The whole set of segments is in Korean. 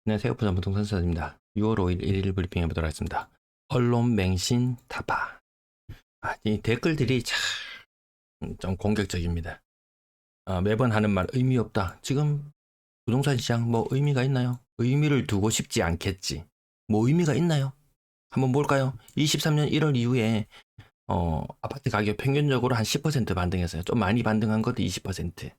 안녕하세요. 부산부동산 수사입니다. 6월 5일 일일 브리핑 해보도록 하겠습니다. 언론 맹신 타파. 이 댓글들이 참 좀 공격적입니다. 매번 하는 말 의미 없다. 지금 부동산 시장 뭐 의미가 있나요? 의미를 두고 싶지 않겠지. 뭐 의미가 있나요? 한번 볼까요? 23년 1월 이후에 아파트 가격 평균적으로 한 10% 반등했어요. 좀 많이 반등한 것도 20%,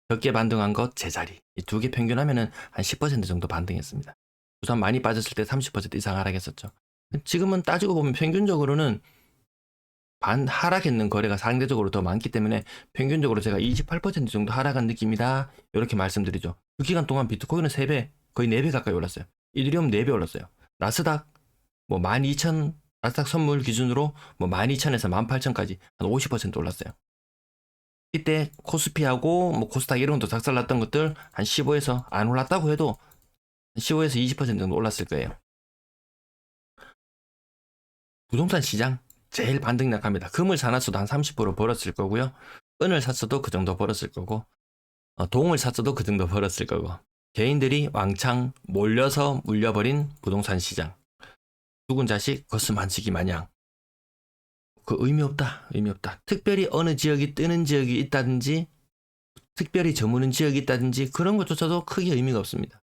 적게 반등한 것 제자리. 이 두 개 평균하면은 한 10% 정도 반등했습니다. 우선 많이 빠졌을 때 30% 이상 하락했었죠. 지금은 따지고 보면 평균적으로는 하락했는 거래가 상대적으로 더 많기 때문에 평균적으로 제가 28% 정도 하락한 느낌이다. 이렇게 말씀드리죠. 그 기간 동안 비트코인은 3배, 거의 4배 가까이 올랐어요. 이더리움 4배 올랐어요. 나스닥 뭐 12,000, 나스닥 선물 기준으로 뭐 12,000에서 18,000까지 한 50% 올랐어요. 이때 코스피하고 뭐 코스닥 이런 것도 작살났던 것들 한 15에서 안 올랐다고 해도 15에서 20% 정도 올랐을 거예요. 부동산 시장 제일 반등이 약합니다. 금을 사놨어도 한 30% 벌었을 거고요. 은을 샀어도 그 정도 벌었을 거고, 동을 샀어도 그 정도 벌었을 거고. 개인들이 왕창 몰려서 물려버린 부동산 시장. 죽은 자식 거스만지기 마냥. 그 의미 없다. 의미 없다. 특별히 어느 지역이 뜨는 지역이 있다든지, 특별히 저무는 지역이 있다든지 그런 것조차도 크게 의미가 없습니다.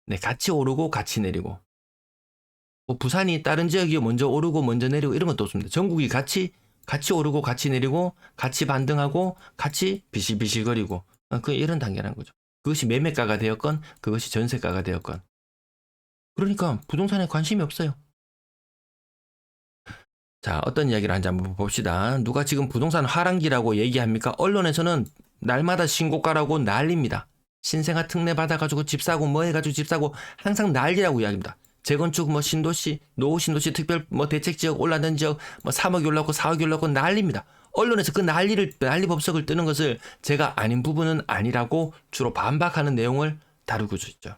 네, 같이 오르고 같이 내리고. 뭐 부산이 다른 지역이 먼저 오르고 먼저 내리고 이런 것도 없습니다. 전국이 같이 오르고 같이 내리고 같이 반등하고 같이 비실비실거리고 그 이런 단계라는 거죠. 그것이 매매가가 되었건 그것이 전세가가 되었건. 그러니까 부동산에 관심이 없어요. 자, 어떤 이야기를 하는지 한번 봅시다. 누가 지금 부동산 하락기라고 얘기합니까? 언론에서는 날마다 신고가라고 난립니다. 신생아 특례 받아가지고 집 사고 뭐 해가지고 집 사고 항상 난리라고 이야기합니다. 재건축 뭐 신도시, 노후 신도시 특별 뭐 대책 지역 올랐는 지역 뭐 3억이 올랐고 4억이 올랐고 난립니다. 언론에서 그 난리 법석을 뜨는 것을 제가 아닌 부분은 아니라고 주로 반박하는 내용을 다루고 있죠.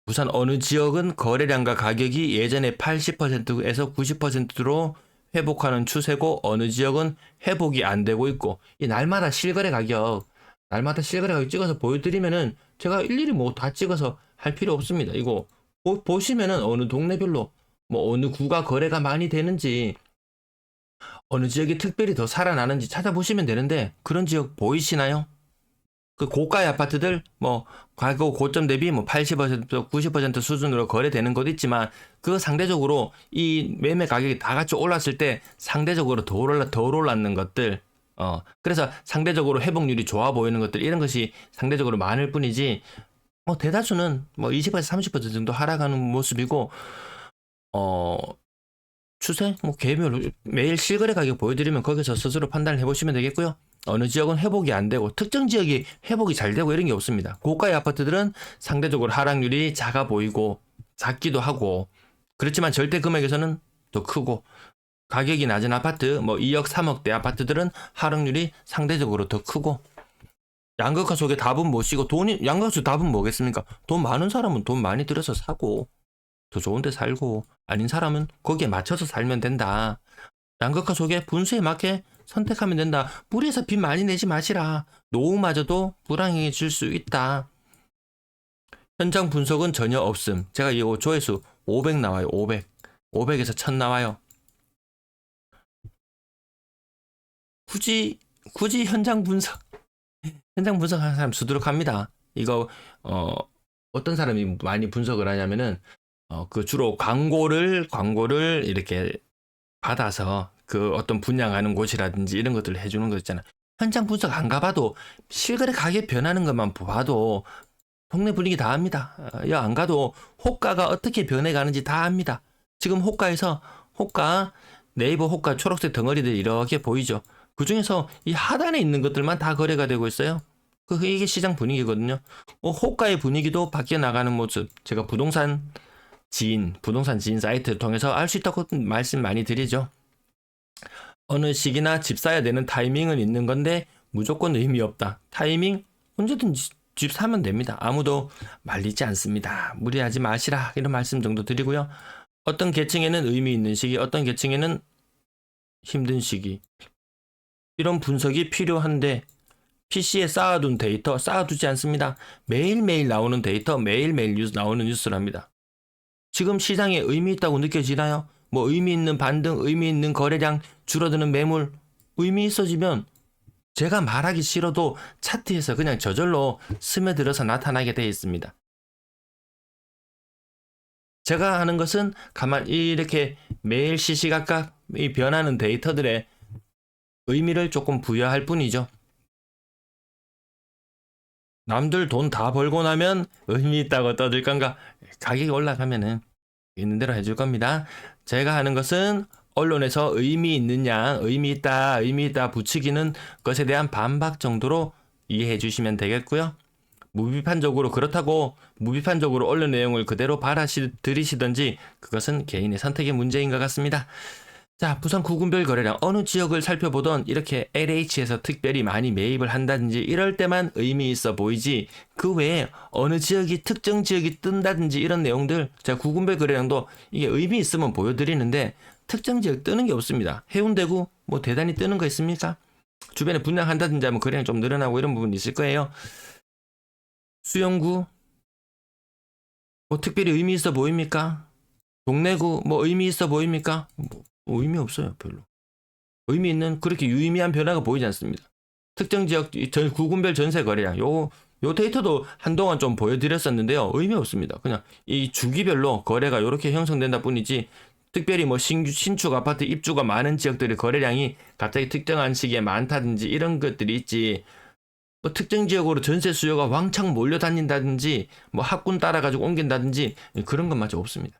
부산 어느 지역은 거래량과 가격이 예전에 80%에서 90%로 회복하는 추세고 어느 지역은 회복이 안 되고 있고 이 날마다 실거래 가격 찍어서 보여드리면은 제가 일일이 뭐 다 찍어서 할 필요 없습니다. 이거 보시면은 어느 동네별로 뭐 어느 구가 거래가 많이 되는지 어느 지역이 특별히 더 살아나는지 찾아보시면 되는데 그런 지역 보이시나요? 그 고가의 아파트들 뭐 가격 고점 대비 뭐 80% 90% 수준으로 거래되는 것도 있지만 그 상대적으로 이 매매 가격이 다 같이 올랐을 때 상대적으로 덜 올랐는 것들 그래서 상대적으로 회복률이 좋아 보이는 것들 이런 것이 상대적으로 많을 뿐이지 대다수는 뭐 20에서 30% 정도 하락하는 모습이고 어 추세 뭐 개별 매일 실거래 가격 보여드리면 거기서 스스로 판단을 해보시면 되겠고요. 어느 지역은 회복이 안 되고 특정 지역이 회복이 잘 되고 이런 게 없습니다. 고가의 아파트들은 상대적으로 하락률이 작아 보이고 작기도 하고 그렇지만 절대 금액에서는 더 크고 가격이 낮은 아파트 뭐 2억 3억대 아파트들은 하락률이 상대적으로 더 크고 양극화 속에 답은 무엇이고 양극화 속에 답은 뭐겠습니까? 돈 많은 사람은 돈 많이 들여서 사고 더 좋은 데 살고 아닌 사람은 거기에 맞춰서 살면 된다. 양극화 속에 분수에 맞게 선택하면 된다. 무리해서 빚 많이 내지 마시라. 노후마저도 불황해질 수 있다. 현장 분석은 전혀 없음. 제가 이거 조회수 500 나와요. 500. 500에서 1000 나와요. 굳이 현장 분석하는 사람 수두룩합니다. 이거 어떤 사람이 많이 분석을 하냐면은 그 주로 광고를 이렇게 받아서 그 어떤 분양하는 곳이라든지 이런 것들을 해주는 거 있잖아. 현장 분석 안 가봐도 실거래 가격 변하는 것만 봐도 동네 분위기 다 압니다. 안 가도 호가가 어떻게 변해가는지 다 압니다. 지금 호가 네이버 호가 초록색 덩어리들 이렇게 보이죠. 그 중에서 이 하단에 있는 것들만 다 거래가 되고 있어요. 이게 시장 분위기거든요. 호가의 분위기도 바뀌어 나가는 모습. 제가 부동산 지인 사이트를 통해서 알 수 있다고 말씀 많이 드리죠. 어느 시기나 집 사야 되는 타이밍은 있는 건데 무조건 의미 없다. 타이밍 언제든 집 사면 됩니다. 아무도 말리지 않습니다. 무리하지 마시라. 이런 말씀 정도 드리고요. 어떤 계층에는 의미 있는 시기, 어떤 계층에는 힘든 시기. 이런 분석이 필요한데 PC에 쌓아둔 데이터 쌓아두지 않습니다. 매일매일 나오는 데이터, 매일매일 나오는 뉴스랍니다. 지금 시장에 의미 있다고 느껴지나요? 뭐 의미 있는 반등, 의미 있는 거래량, 줄어드는 매물, 의미 있어지면 제가 말하기 싫어도 차트에서 그냥 저절로 스며들어서 나타나게 되어 있습니다. 제가 하는 것은 가만히 이렇게 매일 시시각각 이 변하는 데이터들의 의미를 조금 부여할 뿐이죠. 남들 돈 다 벌고 나면 의미 있다고 떠들 건가? 가격이 올라가면은 있는 대로 해줄 겁니다. 제가 하는 것은 언론에서 의미 있느냐, 의미 있다 붙이기는 것에 대한 반박 정도로 이해해 주시면 되겠고요. 무비판적으로 그렇다고 무비판적으로 언론 내용을 그대로 받아들이시든지 그것은 개인의 선택의 문제인 것 같습니다. 자, 부산 구군별 거래량 어느 지역을 살펴보던 이렇게 LH에서 특별히 많이 매입을 한다든지 이럴 때만 의미 있어 보이지 그 외에 어느 지역이 특정 지역이 뜬다든지 이런 내용들 제가 구군별 거래량도 이게 의미 있으면 보여드리는데 특정 지역 뜨는 게 없습니다. 해운대구 뭐 대단히 뜨는 거 있습니까? 주변에 분양한다든지 하면 거래량 좀 늘어나고 이런 부분이 있을 거예요. 수영구 뭐 특별히 의미 있어 보입니까? 동래구 뭐 의미 있어 보입니까? 뭐 의미 없어요. 별로. 의미 있는 그렇게 유의미한 변화가 보이지 않습니다. 특정 지역 구군별 전세 거래량 요 데이터도 한동안 좀 보여드렸었는데요. 의미 없습니다. 그냥 이 주기별로 거래가 이렇게 형성된다 뿐이지 특별히 뭐 신축 아파트 입주가 많은 지역들의 거래량이 갑자기 특정한 시기에 많다든지 이런 것들이 있지 뭐 특정 지역으로 전세 수요가 왕창 몰려다닌다든지 뭐 학군 따라가지고 옮긴다든지 그런 것마저 없습니다.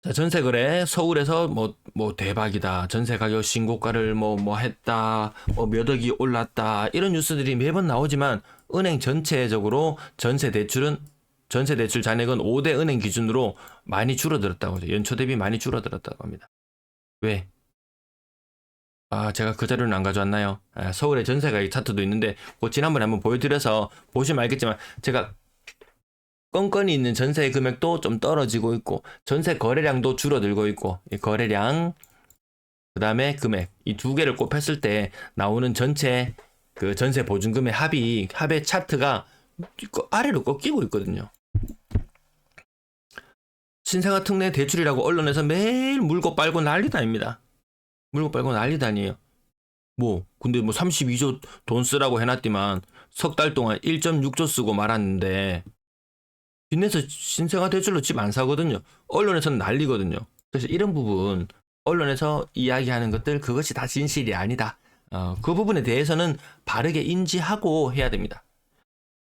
자, 전세 거래 서울에서 뭐 대박이다. 전세 가격 신고가를 뭐 했다. 뭐 몇 억이 올랐다. 이런 뉴스들이 매번 나오지만 은행 전체적으로 전세 대출 잔액은 5대 은행 기준으로 많이 줄어들었다고 하죠. 연초 대비 많이 줄어들었다고 합니다. 왜? 제가 그 자료는 안 가져왔나요? 서울의 전세 가격 차트도 있는데 지난번에 한번 보여드려서 보시면 알겠지만 제가 건건이 있는 전세 금액도 좀 떨어지고 있고 전세 거래량도 줄어들고 있고 이 거래량 그 다음에 금액 이 두 개를 곱했을 때 나오는 전체 그 전세 보증금의 합의 차트가 아래로 꺾이고 있거든요. 신생아 특례 대출이라고 언론에서 매일 물고 빨고 난리다닙니다. 물고 빨고 난리다니에요. 근데 32조 돈 쓰라고 해놨지만 석 달 동안 1.6조 쓰고 말았는데 빚내서 신생아 대출로 집 안 사거든요. 언론에서는 난리거든요. 그래서 이런 부분 언론에서 이야기하는 것들 그것이 다 진실이 아니다. 그 부분에 대해서는 바르게 인지하고 해야 됩니다.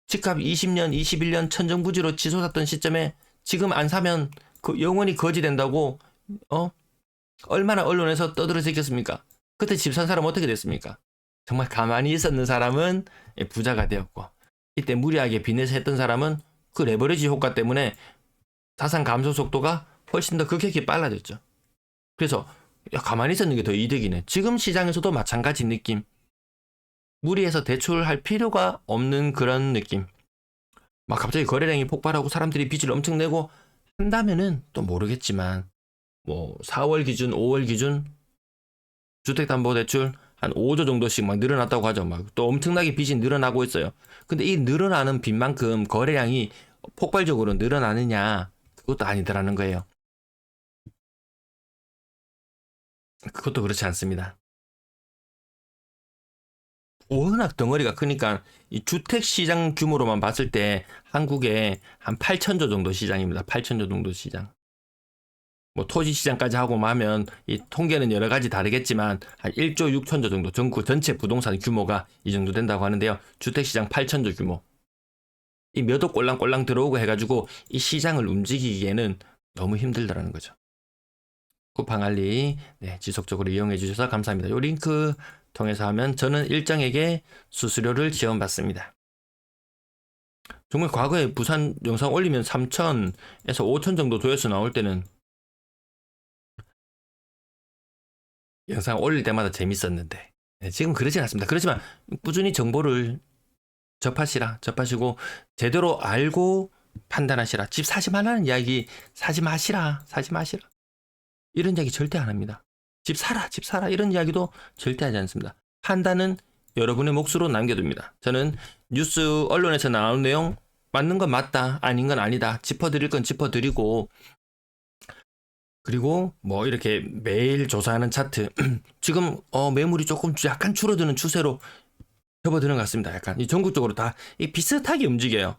집값 20년, 21년 천정부지로 치솟았던 시점에 지금 안 사면 영원히 거지 된다고 얼마나 언론에서 떠들어서 있겠습니까? 그때 집 산 사람 어떻게 됐습니까? 정말 가만히 있었는 사람은 부자가 되었고 이때 무리하게 빚내서 했던 사람은 그 레버리지 효과 때문에 자산 감소 속도가 훨씬 더 급격히 빨라졌죠. 그래서 가만히 있었는 게 더 이득이네. 지금 시장에서도 마찬가지 느낌. 무리해서 대출할 필요가 없는 그런 느낌. 막 갑자기 거래량이 폭발하고 사람들이 빚을 엄청 내고 한다면은 또 모르겠지만 4월 기준, 5월 기준 주택담보대출 한 5조 정도씩 막 늘어났다고 하죠. 막 또 엄청나게 빚이 늘어나고 있어요. 근데 이 늘어나는 빚만큼 거래량이 폭발적으로 늘어나느냐? 그것도 아니더라는 거예요. 그것도 그렇지 않습니다. 워낙 덩어리가 크니까 이 주택시장 규모로만 봤을 때 한국에 한 8천조 정도 시장입니다. 8천조 정도 시장. 토지시장까지 하고 하면 이 통계는 여러 가지 다르겠지만 한 1조 6천조 정도 전국 전체 부동산 규모가 이 정도 된다고 하는데요. 주택시장 8천조 규모. 이 몇 억 꼴랑꼴랑 들어오고 해가지고 이 시장을 움직이기에는 너무 힘들다라는 거죠. 쿠팡알리 지속적으로 이용해 주셔서 감사합니다. 이 링크 통해서 하면 저는 일정에게 수수료를 지원받습니다. 정말 과거에 부산 영상 올리면 3,000에서 5,000 정도 조회수 나올 때는 영상 올릴 때마다 재밌었는데 지금 그러진 않습니다. 그렇지만 꾸준히 정보를 접하시고 제대로 알고 판단하시라. 집 사지 말라는 이야기 사지 마시라. 이런 이야기 절대 안 합니다. 집 사라 이런 이야기도 절대 하지 않습니다. 판단은 여러분의 몫으로 남겨둡니다. 저는 뉴스 언론에서 나오는 내용 맞는 건 맞다, 아닌 건 아니다, 짚어드릴 건 짚어드리고, 그리고 뭐 이렇게 매일 조사하는 차트 지금 매물이 조금 약간 줄어드는 추세로 접어드는 것 같습니다. 약간 이 전국적으로 다 비슷하게 움직여요.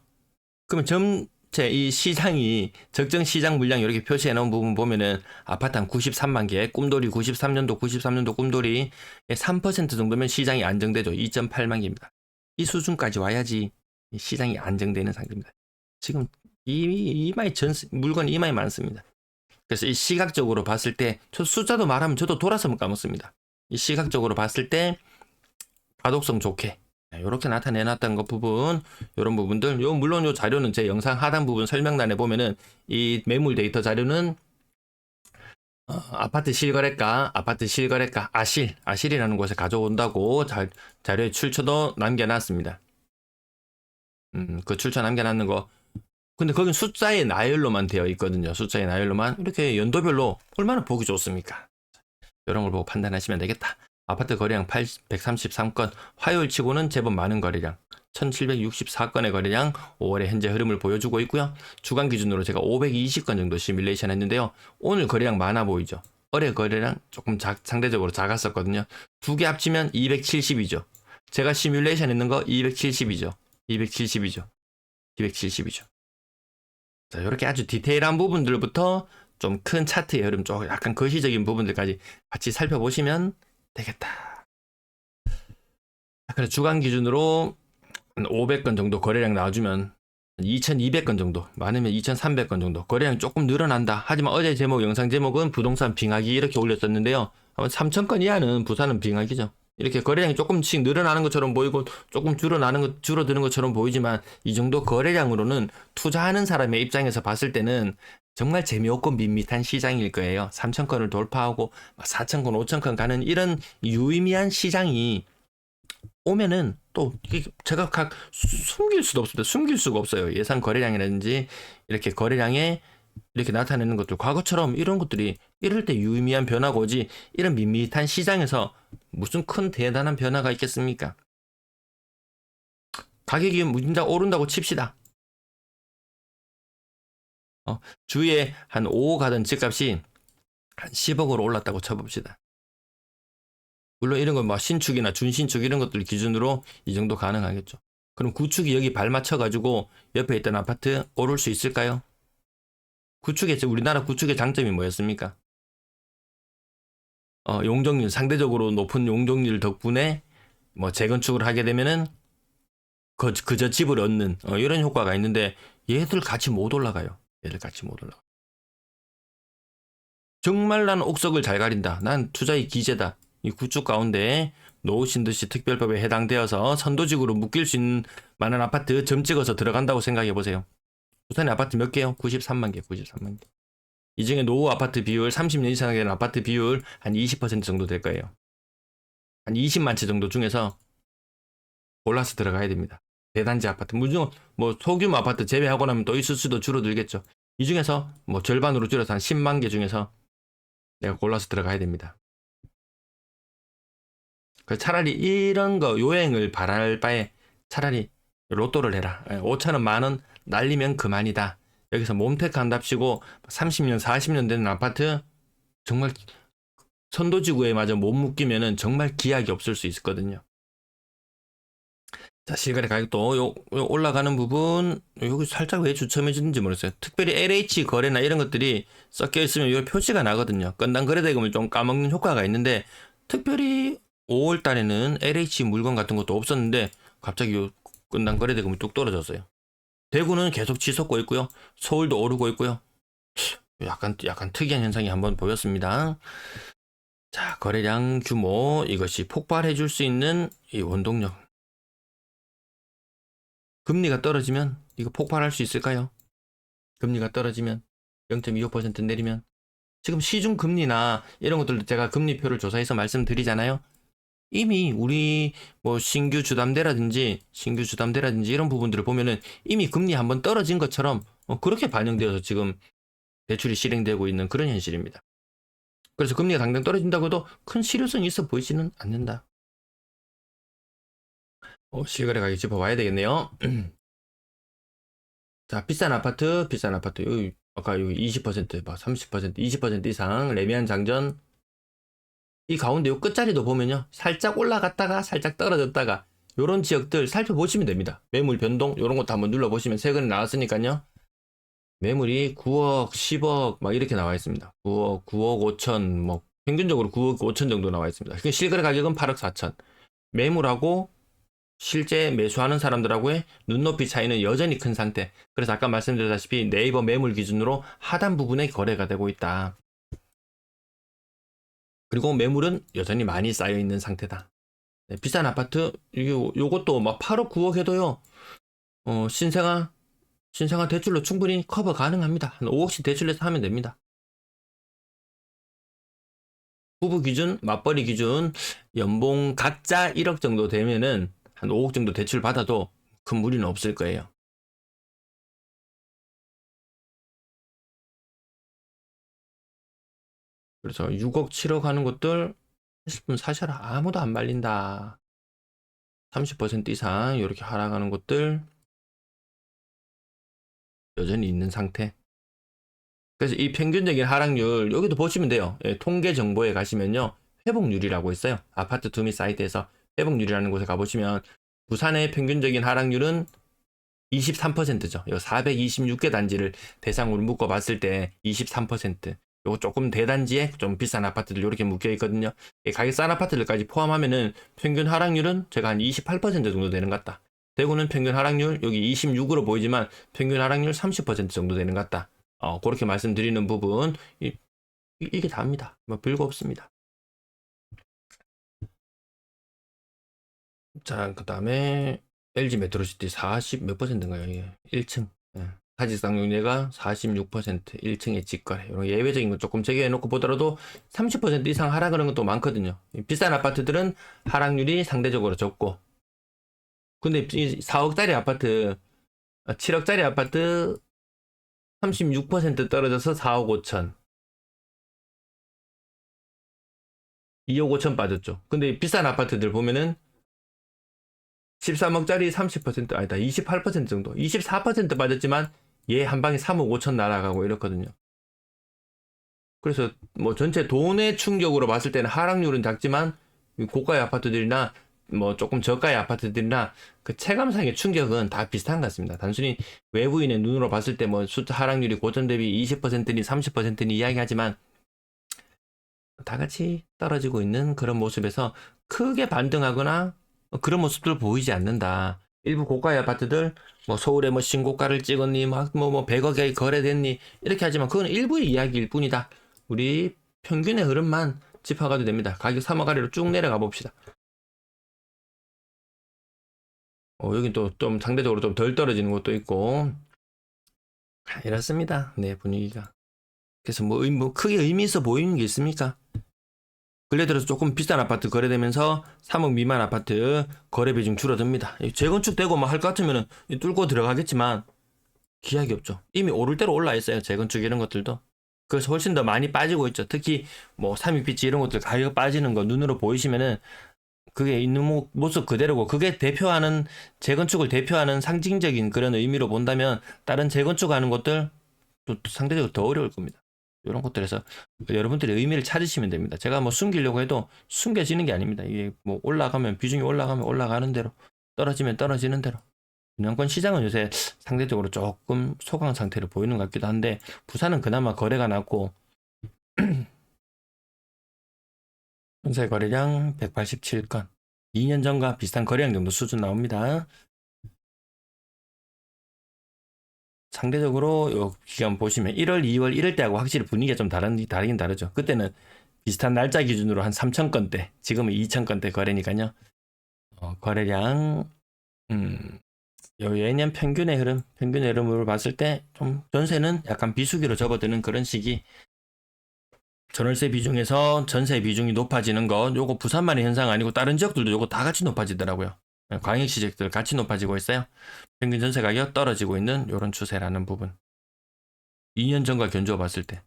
그러면 전체 이 시장이 적정 시장 물량 이렇게 표시해 놓은 부분 보면은 아파트 한 93만 개, 꿈돌이 93년도 꿈돌이 3% 정도면 시장이 안정되죠. 2.8만 개입니다. 이 수준까지 와야지 시장이 안정되는 상태입니다. 지금 이마에 물건이 이마에 많습니다. 그래서 이 시각적으로 봤을 때, 저 숫자도 말하면 저도 돌아서 까먹습니다. 이 시각적으로 봤을 때 가독성 좋게 이렇게 나타내놨던 것 부분, 이런 부분들, 물론 요 자료는 제 영상 하단 부분 설명란에 보면은 이 매물 데이터 자료는 아파트 실거래가, 아실이라는 곳에 가져온다고 자료에 출처도 남겨놨습니다. 그 출처 남겨놨는 거. 근데 거긴 숫자의 나열로만 되어 있거든요. 숫자의 나열로만. 이렇게 연도별로 얼마나 보기 좋습니까? 이런 걸 보고 판단하시면 되겠다. 아파트 거래량 133건, 화요일 치고는 제법 많은 거래량, 1764건의 거래량 5월의 현재 흐름을 보여주고 있고요. 주간 기준으로 제가 520건 정도 시뮬레이션 했는데요. 오늘 거래량 많아 보이죠? 어제 거래량 조금 상대적으로 작았었거든요. 두 개 합치면 270이죠. 제가 시뮬레이션 했는 거 270이죠. 270이죠. 270이죠. 자, 이렇게 아주 디테일한 부분들부터 좀 큰 차트의 흐름, 좀 약간 거시적인 부분들까지 같이 살펴보시면 되겠다. 그래서 주간 기준으로 500건 정도 거래량 나와주면 2200건 정도, 많으면 2300건 정도 거래량 조금 늘어난다. 하지만 어제 영상 제목은 부동산 빙하기 이렇게 올렸었는데요. 3000건 이하는 부산은 빙하기죠. 이렇게 거래량이 조금씩 늘어나는 것처럼 보이고 조금 줄어드는 것처럼 보이지만, 이 정도 거래량으로는 투자하는 사람의 입장에서 봤을 때는 정말 재미없고 밋밋한 시장일 거예요. 3000건을 돌파하고 4000건, 5000건 가는 이런 유의미한 시장이 오면은 또 제가 숨길 수도 없습니다. 숨길 수가 없어요. 예상 거래량이라든지 이렇게 거래량에 이렇게 나타내는 것들, 과거처럼 이런 것들이 이럴 때 유의미한 변화가 오지, 이런 밋밋한 시장에서 무슨 큰 대단한 변화가 있겠습니까? 가격이 문자 오른다고 칩시다. 주위에 한 5억 가던 집값이 한 10억으로 올랐다고 쳐봅시다. 물론 이런 건 뭐 신축이나 준신축 이런 것들 기준으로 이 정도 가능하겠죠. 그럼 구축이 여기 발 맞춰가지고 옆에 있던 아파트 오를 수 있을까요? 우리나라 구축의 장점이 뭐였습니까? 용적률, 상대적으로 높은 용적률 덕분에 뭐 재건축을 하게 되면은 그저 집을 얻는 이런 효과가 있는데, 얘들 같이 못 올라가요. 정말 난 옥석을 잘 가린다, 난 투자의 기재다, 이 구축 가운데 놓으신 듯이 특별법에 해당되어서 선도직으로 묶일 수 있는 많은 아파트 점 찍어서 들어간다고 생각해 보세요. 부산의 아파트 몇 개요? 93만 개. 이 중에 노후 아파트 비율, 30년 이상 된 아파트 비율 한 20% 정도 될 거예요. 한 20만 채 정도 중에서 골라서 들어가야 됩니다. 대단지 아파트, 무조건 뭐 소규모 아파트 제외하고 나면 또 있을 수도 줄어들겠죠. 이 중에서 뭐 절반으로 줄여서 한 10만 개 중에서 내가 골라서 들어가야 됩니다. 차라리 이런 거 요행을 바랄 바에 차라리 로또를 해라. 5천원, 만원 날리면 그만이다. 여기서 몸택 한답시고 30년, 40년 되는 아파트 정말 선도지구에 마저 못 묶이면은 정말 기약이 없을 수 있거든요. 자, 실거래 가격도 요 올라가는 부분, 여기 살짝 왜 주춤해 주는지 모르겠어요. 특별히 LH 거래나 이런 것들이 섞여 있으면 요 표시가 나거든요. 건당 거래 대금을 좀 까먹는 효과가 있는데, 특별히 5월 달에는 LH 물건 같은 것도 없었는데 갑자기 요 건당 거래 대금이 뚝 떨어졌어요. 대구는 계속 치솟고 있고요. 서울도 오르고 있고요. 약간 특이한 현상이 한번 보였습니다. 자, 거래량 규모, 이것이 폭발해 줄 수 있는 이 원동력. 금리가 떨어지면 이거 폭발할 수 있을까요? 금리가 떨어지면 0.25% 내리면, 지금 시중 금리나 이런 것들도 제가 금리표를 조사해서 말씀드리잖아요. 이미 우리 뭐 신규 주담대라든지 이런 부분들을 보면은 이미 금리 한번 떨어진 것처럼 그렇게 반영되어서 지금 대출이 실행되고 있는 그런 현실입니다. 그래서 금리가 당장 떨어진다고 해도 큰 실효성이 있어 보이지는 않는다. 실거래 가격 짚어봐야 되겠네요. 자, 비싼 아파트. 여기, 아까 여기 20%, 막 30%, 20% 이상, 레미안 장전. 이 가운데 요 끝자리도 보면요. 살짝 올라갔다가, 살짝 떨어졌다가, 요런 지역들 살펴보시면 됩니다. 매물 변동, 요런 것도 한번 눌러보시면 최근에 나왔으니까요. 매물이 9억, 10억, 막 이렇게 나와 있습니다. 9억, 9억 5천, 뭐, 평균적으로 9억 5천 정도 나와 있습니다. 실거래 가격은 8억 4천. 매물하고 실제 매수하는 사람들하고의 눈높이 차이는 여전히 큰 상태. 그래서 아까 말씀드렸다시피 네이버 매물 기준으로 하단 부분에 거래가 되고 있다. 그리고 매물은 여전히 많이 쌓여 있는 상태다. 네, 비싼 아파트 요것도 막 8억 9억 해도요. 신생아 대출로 충분히 커버 가능합니다. 한 5억씩 대출해서 하면 됩니다. 부부 기준, 맞벌이 기준, 연봉 각자 1억 정도 되면은 한 5억 정도 대출 받아도 큰 무리는 없을 거예요. 그래서 6억, 7억 하는 것들 하실 분 사셔라. 아무도 안 말린다. 30% 이상 이렇게 하락하는 것들 여전히 있는 상태. 그래서 이 평균적인 하락률 여기도 보시면 돼요. 예, 통계 정보에 가시면요. 회복률이라고 있어요. 아파트 투미 사이트에서 회복률이라는 곳에 가보시면 부산의 평균적인 하락률은 23%죠. 426개 단지를 대상으로 묶어봤을 때 23%. 요거 조금 대단지에 좀 비싼 아파트들 이렇게 묶여 있거든요. 가격 싼 아파트들까지 포함하면은 평균 하락률은 제가 한 28% 정도 되는 것 같다. 대구는 평균 하락률 여기 26으로 보이지만 평균 하락률 30% 정도 되는 것 같다. 그렇게 말씀드리는 부분 이게 답니다. 뭐 별거 없습니다. 자, 그 다음에 LG 메트로시티 40 몇 퍼센트인가요? 이게 1층. 예. 사직상용례가 46%, 1층의 직거래. 이런 예외적인 거 조금 제외해놓고 보더라도 30% 이상 하락하는 것도 많거든요. 비싼 아파트들은 하락률이 상대적으로 적고. 근데 이 4억짜리 아파트, 7억짜리 아파트 36% 떨어져서 4억 5천. 2억 5천 빠졌죠. 근데 비싼 아파트들 보면은 13억짜리 30% 아니다 28% 정도 24% 빠졌지만 얘 한 방에 3억 5천 날아가고 이렇거든요. 그래서 뭐 전체 돈의 충격으로 봤을 때는 하락률은 작지만 고가의 아파트들이나 뭐 조금 저가의 아파트들이나 그 체감상의 충격은 다 비슷한 것 같습니다. 단순히 외부인의 눈으로 봤을 때 뭐 숫자 하락률이 고점 대비 20%니 30%니 이야기하지만 다 같이 떨어지고 있는 그런 모습에서 크게 반등하거나 그런 모습들 보이지 않는다. 일부 고가의 아파트들 뭐 서울에 뭐 신고가를 찍었니 뭐 100억에 거래됐니 이렇게 하지만 그건 일부의 이야기일 뿐이다. 우리 평균의 흐름만 짚어가도 됩니다. 가격 3억 아래로 쭉 내려가 봅시다. 여기 또 좀 상대적으로 좀 덜 떨어지는 것도 있고 이렇습니다. 네, 분위기가. 그래서 뭐 크게 의미 있어 보이는 게 있습니까? 근래 들어서 조금 비싼 아파트 거래되면서 3억 미만 아파트 거래 비중 줄어듭니다. 재건축되고 뭐 할 것 같으면 뚫고 들어가겠지만 기약이 없죠. 이미 오를 대로 올라 있어요. 재건축 이런 것들도. 그래서 훨씬 더 많이 빠지고 있죠. 특히 뭐 삼익빛지 이런 것들 가격 빠지는 거 눈으로 보이시면은 그게 있는 모습 그대로고 그게 대표하는 재건축을 대표하는 상징적인 그런 의미로 본다면 다른 재건축하는 것들 또 상대적으로 더 어려울 겁니다. 이런 것들에서 여러분들이 의미를 찾으시면 됩니다. 제가 뭐 숨기려고 해도 숨겨지는 게 아닙니다. 이게 뭐 올라가면 비중이 올라가면 올라가는 대로 떨어지면 떨어지는 대로 분양권 시장은 요새 상대적으로 조금 소강 상태를 보이는 것 같기도 한데 부산은 그나마 거래가 낮고 전세 거래량 187건 2년 전과 비슷한 거래량 정도 수준 나옵니다. 상대적으로 요 기간 보시면 1월, 2월 이럴 때하고 확실히 분위기가 좀 다르긴 다르죠. 그때는 비슷한 날짜 기준으로 한 3,000건대, 지금은 2,000건대 거래니까요. 거래량, 요 예년 평균의 흐름으로 봤을 때 좀 전세는 약간 비수기로 접어드는 그런 시기. 전월세 비중에서 전세 비중이 높아지는 것, 요거 부산만의 현상 아니고 다른 지역들도 요거 다 같이 높아지더라고요. 광역시 지역들 같이 높아지고 있어요. 평균 전세 가격 떨어지고 있는 요런 추세라는 부분. 2년 전과 견주어 봤을 때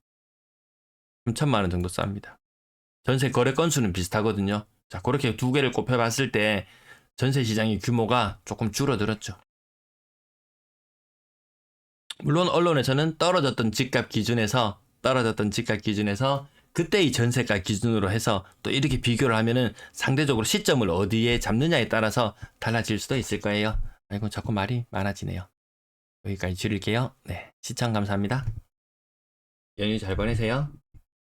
3천만 원 정도 쌉니다. 전세 거래 건수는 비슷하거든요. 자, 그렇게 두 개를 곱해 봤을 때 전세 시장의 규모가 조금 줄어들었죠. 물론 언론에서는 떨어졌던 집값 기준에서 그때의 전세가 기준으로 해서 또 이렇게 비교를 하면은 상대적으로 시점을 어디에 잡느냐에 따라서 달라질 수도 있을 거예요. 아이고, 자꾸 말이 많아지네요. 여기까지 줄일게요. 네, 시청 감사합니다. 연휴 잘 보내세요.